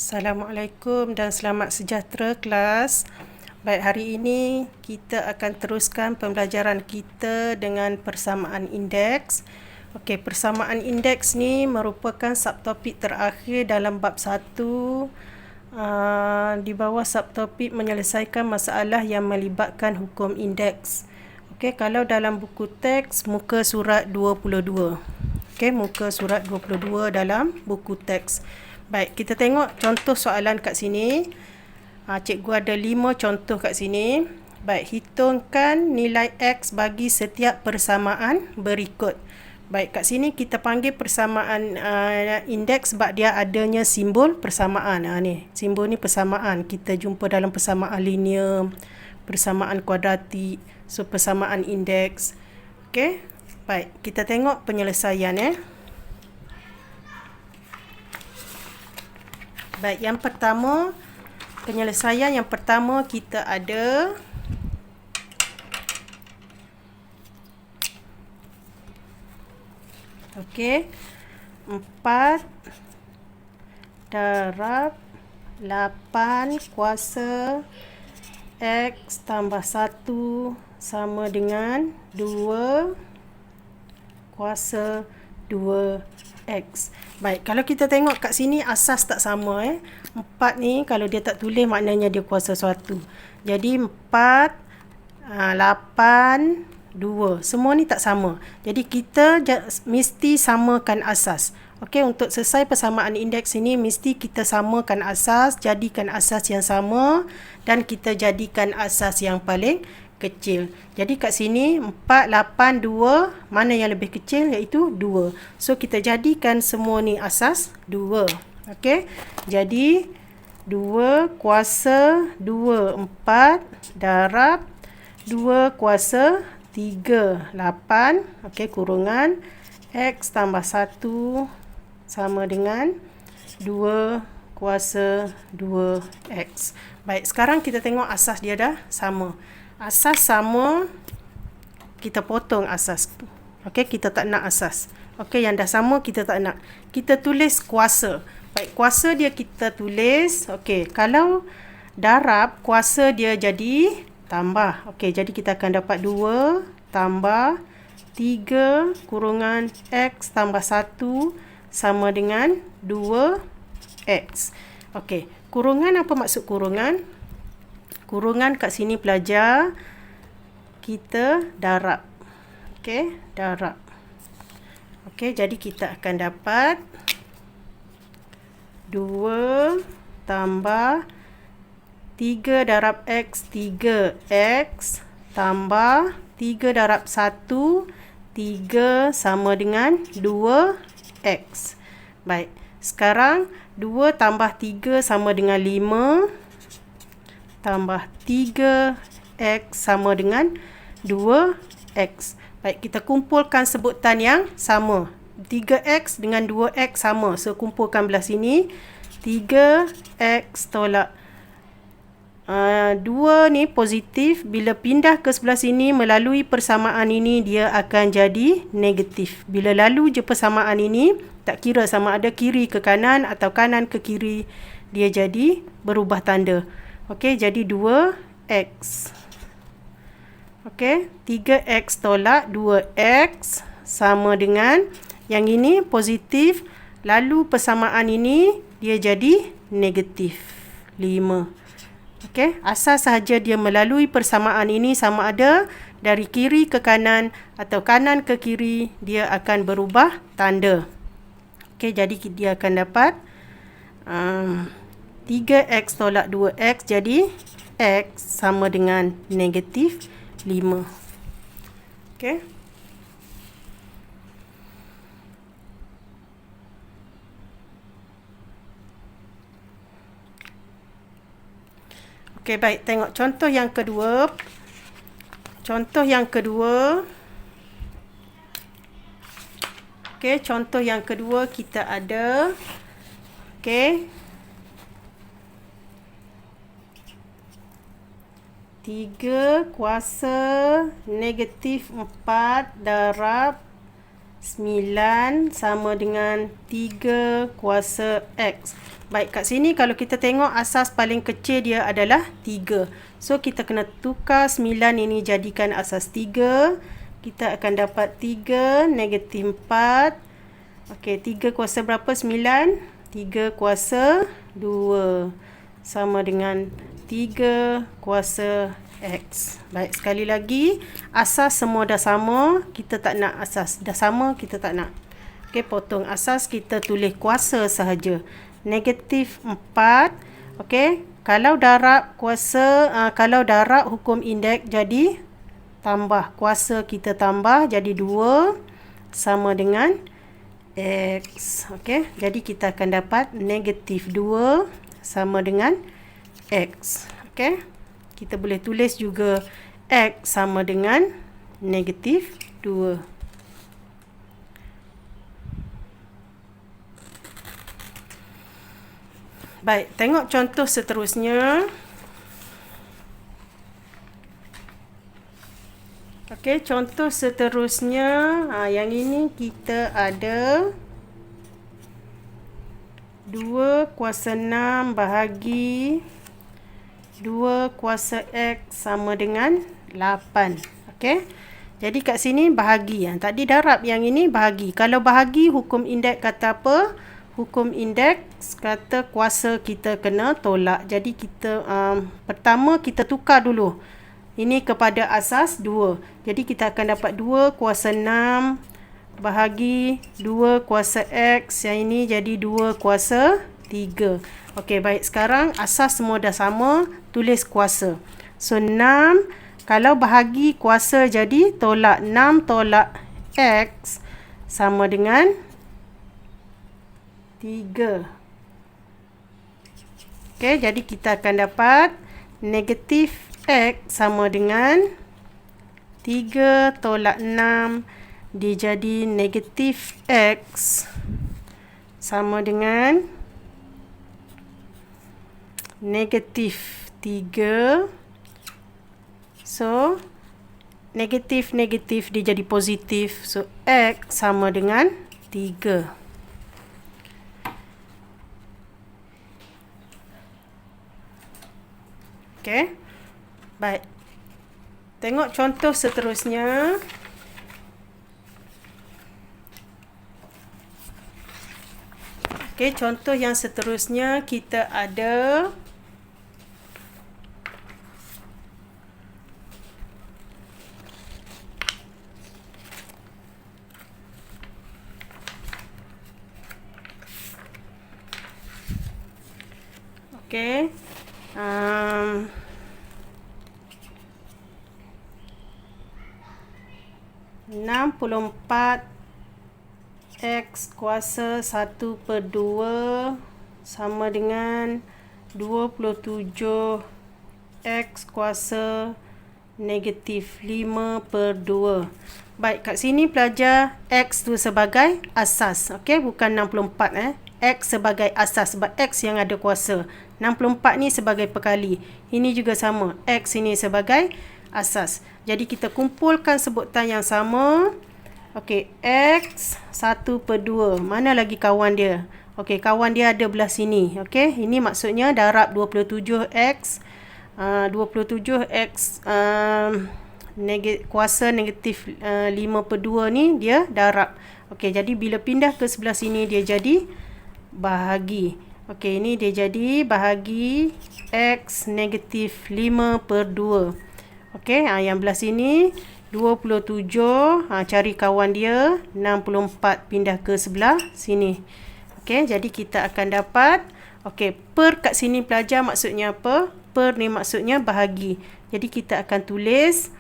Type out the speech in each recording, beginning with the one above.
Assalamualaikum dan selamat sejahtera kelas. Baik, hari ini kita akan teruskan pembelajaran kita dengan persamaan indeks. Okey, persamaan indeks ni merupakan subtopik terakhir dalam bab 1. Di bawah subtopik menyelesaikan masalah yang melibatkan hukum indeks. Okey, kalau dalam buku teks muka surat 22. Okey, muka surat 22 dalam buku teks. Baik, kita tengok contoh soalan kat sini. Cikgu ada 5 contoh kat sini. Baik, hitungkan nilai X bagi setiap persamaan berikut. Baik, kat sini kita panggil persamaan indeks sebab dia adanya simbol persamaan. Ni, simbol ni persamaan. Kita jumpa dalam persamaan linear, persamaan kuadratik, so persamaan indeks. Okey. Baik, kita tengok penyelesaian . Baik, yang pertama, penyelesaian yang pertama kita ada okey, 4 darab 8 kuasa X tambah 1 sama dengan 2 kuasa 2X. Baik, kalau kita tengok kat sini asas tak sama . 4 ni kalau dia tak tulis maknanya dia kuasa suatu. Jadi 4, 8, 2. Semua ni tak sama. Jadi kita mesti samakan asas. Okey, untuk selesai persamaan indeks ini mesti kita samakan asas, jadikan asas yang sama dan kita jadikan asas yang paling kecil. Jadi kat sini 4, 8, 2, mana yang lebih kecil iaitu 2. So kita jadikan semua ni asas 2. Okey. Jadi 2 kuasa 2, 4 darab 2 kuasa 3, 8. Okey, kurungan X tambah 1 sama dengan 2 kuasa 2X. Baik, sekarang kita tengok asas dia dah sama. Asas sama, kita potong asas. Okey, kita tak nak asas. Okey, yang dah sama kita tak nak. Kita tulis kuasa. Baik, kuasa dia kita tulis. Okey, kalau darab, kuasa dia jadi tambah. Okey, jadi kita akan dapat 2 tambah 3 kurungan X tambah 1 sama dengan 2X. Okey, kurungan apa maksud kurungan? Kurungan kat sini pelajar, kita darab. Okey, darab. Okey, jadi kita akan dapat 2 tambah 3 darab X, 3X tambah 3 darab 1, 3 sama dengan 2X. Baik, sekarang 2 tambah 3 sama dengan 5 tambah 3X sama dengan 2X. Baik, kita kumpulkan sebutan yang sama. 3X dengan 2X sama. So, kumpulkan belah sini. 3X tolak 2 ni positif. Bila pindah ke sebelah sini melalui persamaan ini, dia akan jadi negatif. Bila lalu je persamaan ini, tak kira sama ada kiri ke kanan atau kanan ke kiri, dia jadi berubah tanda. Okey, jadi 2X. Okey, 3X tolak 2X sama dengan, yang ini positif, lalu persamaan ini dia jadi negatif 5. Okey, asal sahaja dia melalui persamaan ini sama ada dari kiri ke kanan atau kanan ke kiri, dia akan berubah tanda. Okey, jadi dia akan dapat 3X tolak 2X, jadi X sama dengan negatif 5. Okey. Okey, baik. Tengok contoh yang kedua. Contoh yang kedua. Okey, contoh yang kedua kita ada. Okey. 3 kuasa negatif 4 darab 9 sama dengan 3 kuasa X. Baik, kat sini kalau kita tengok asas paling kecil dia adalah 3. So, kita kena tukar 9 ini jadikan asas 3. Kita akan dapat 3 negatif 4. Okey, 3 kuasa berapa? 9. 3 kuasa 2. Sama dengan 3 kuasa X. Baik, sekali lagi. Asas semua dah sama. Kita tak nak asas. Dah sama, kita tak nak. Okey, potong asas. Kita tulis kuasa sahaja. Negatif 4. Okey, kalau darab kuasa, kalau darab hukum indeks jadi tambah. Kuasa kita tambah jadi 2 sama dengan X. Okey, jadi kita akan dapat negatif 2 sama dengan X. Okey, kita boleh tulis juga X sama dengan negatif 2. Baik, tengok contoh seterusnya. Okey, contoh seterusnya. Yang ini kita ada 2 kuasa 6 bahagi 2 kuasa X sama dengan 8. Okey. Jadi kat sini bahagi. Tadi darab, yang ini bahagi. Kalau bahagi, hukum indeks kata apa? Hukum indeks kata kuasa kita kena tolak. Jadi kita pertama kita tukar dulu. Ini kepada asas 2. Jadi kita akan dapat 2 kuasa 6 bahagi 2 kuasa X. Yang ini jadi 2 kuasa 3. Okey, baik. Sekarang asas semua dah sama. Tulis kuasa. So, 6. Kalau bahagi kuasa jadi tolak 6 tolak X sama dengan 3. Okey, jadi kita akan dapat negatif X sama dengan 3 tolak 6. Dia jadi negatif X sama dengan negatif 3. So, negatif dia jadi positif. So, X sama dengan 3. Okey. Baik. Tengok contoh seterusnya. Okey, contoh yang seterusnya kita ada okey. 64 X kuasa 1/2 sama dengan 27 X kuasa negatif 5/2. Baik, kat sini pelajar X tu sebagai asas. Okey, bukan 64. X sebagai asas sebab X yang ada kuasa. 64 ni sebagai perkali. Ini juga sama. X ini sebagai asas. Jadi kita kumpulkan sebutan yang sama. Okey, X 1/2. Mana lagi kawan dia? Okey, kawan dia ada belah sini. Okey, ini maksudnya darab 27X. 27X kuasa negatif 5/2 ni dia darab. Okey, jadi bila pindah ke sebelah sini dia jadi bahagi. Okey, ini dia jadi bahagi X negatif 5/2. Okey, yang belah sini 27, cari kawan dia, 64 pindah ke sebelah sini. Okey, jadi kita akan dapat, okey, per kat sini pelajar maksudnya apa? Per ni maksudnya bahagi. Jadi kita akan tulis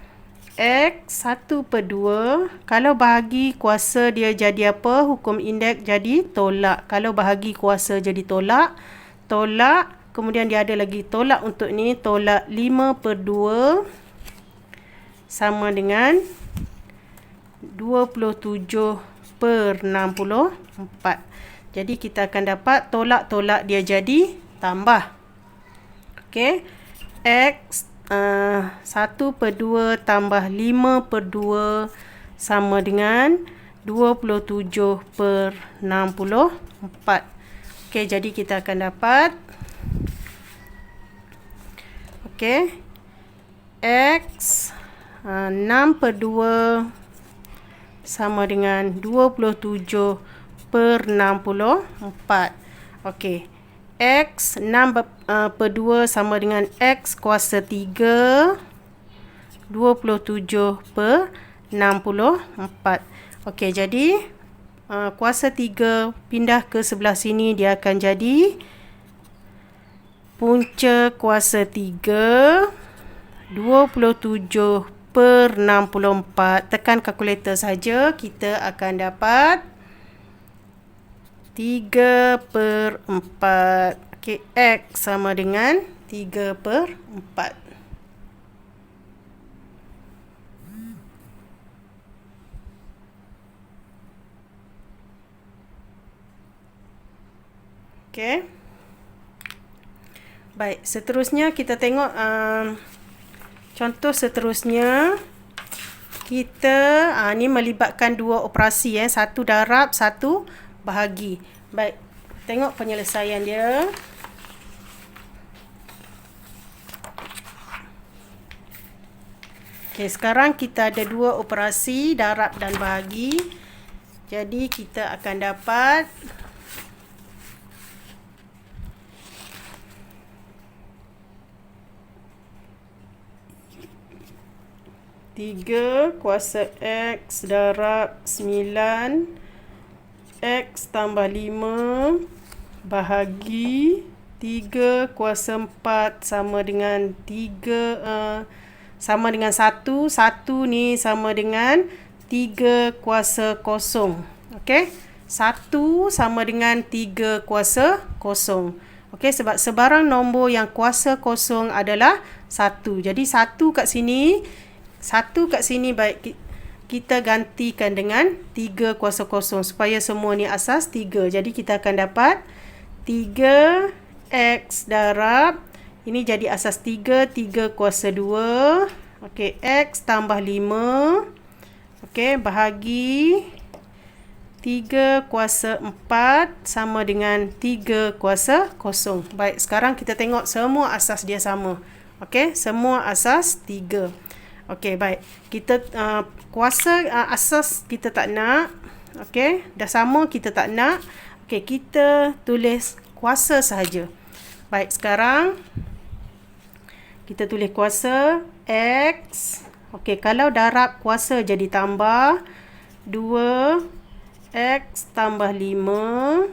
X 1/2. Kalau bahagi kuasa dia jadi apa? Hukum indeks jadi tolak. Kalau bahagi kuasa jadi tolak. Tolak, kemudian dia ada lagi tolak untuk ni, tolak 5/2 sama dengan 27/64. Jadi kita akan dapat tolak-tolak dia jadi tambah. Okey. X 1/2 tambah 5/2 sama dengan 27/64. Okey, jadi kita akan dapat X 6/2 sama dengan 27/64. Okey. X 6/2 sama dengan X kuasa 3 27/64. Okey, jadi kuasa 3 pindah ke sebelah sini, dia akan jadi punca kuasa 3 27/64. Tekan kalkulator saja, kita akan dapat 3/4. Okey, X sama dengan 3/4. Okey. Baik, seterusnya kita tengok contoh seterusnya. Kita ni melibatkan dua operasi, satu darab, satu bahagi. Baik, tengok penyelesaian dia. Okey, sekarang kita ada dua operasi, darab dan bahagi. Jadi kita akan dapat 3 kuasa X darab 9 X tambah 5 bahagi 3 kuasa 4 sama dengan 3 sama dengan 1. 1 ni sama dengan 3 kuasa kosong. Okey, 1 sama dengan 3 kuasa kosong. Okey, sebab sebarang nombor yang kuasa kosong adalah 1. Jadi 1 kat sini, baik kita gantikan dengan 3 kuasa kosong supaya semua ni asas 3. Jadi kita akan dapat 3X darab, ini jadi asas 3, 3 kuasa 2. Okey, X tambah 5. Okey, bahagi 3 kuasa 4 sama dengan 3 kuasa kosong. Baik, sekarang kita tengok semua asas dia sama. Okey, semua asas 3. Okey, baik. Kita kuasa asas kita tak nak. Okey, dah sama kita tak nak. Okey, kita tulis kuasa sahaja. Baik, sekarang kita tulis kuasa X. Okey, kalau darab kuasa jadi tambah 2X tambah 5.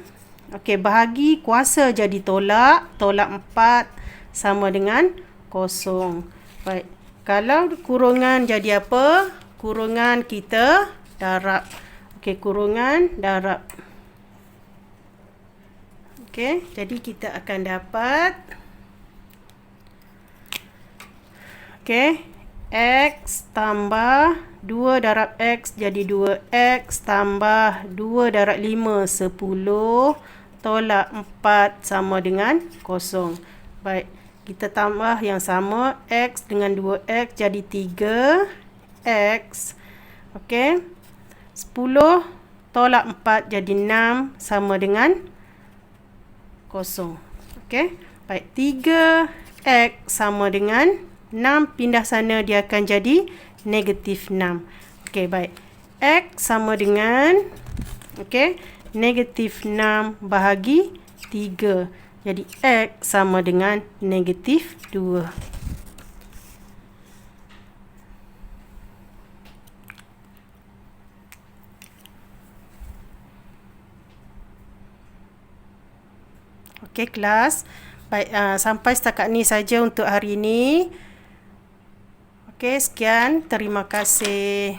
Okey, bahagi kuasa jadi tolak. Tolak 4 sama dengan kosong. Baik. Kalau kurungan jadi apa? Kurungan kita darab. Okey, kurungan darab. Okey, jadi kita akan dapat X tambah 2 darab X jadi 2X tambah 2 darab 5 10 tolak 4 sama dengan kosong. Baik. Kita tambah yang sama, X dengan 2X jadi 3X. Okey. 10 tolak 4 jadi 6 sama dengan kosong. Okey. Baik, 3X sama dengan 6 pindah sana dia akan jadi negatif 6. Okey, baik. X sama dengan negatif 6 bahagi 3. Jadi X sama dengan negatif 2. Okey, kelas. Baik, sampai setakat ni saja untuk hari ini. Okey, sekian. Terima kasih.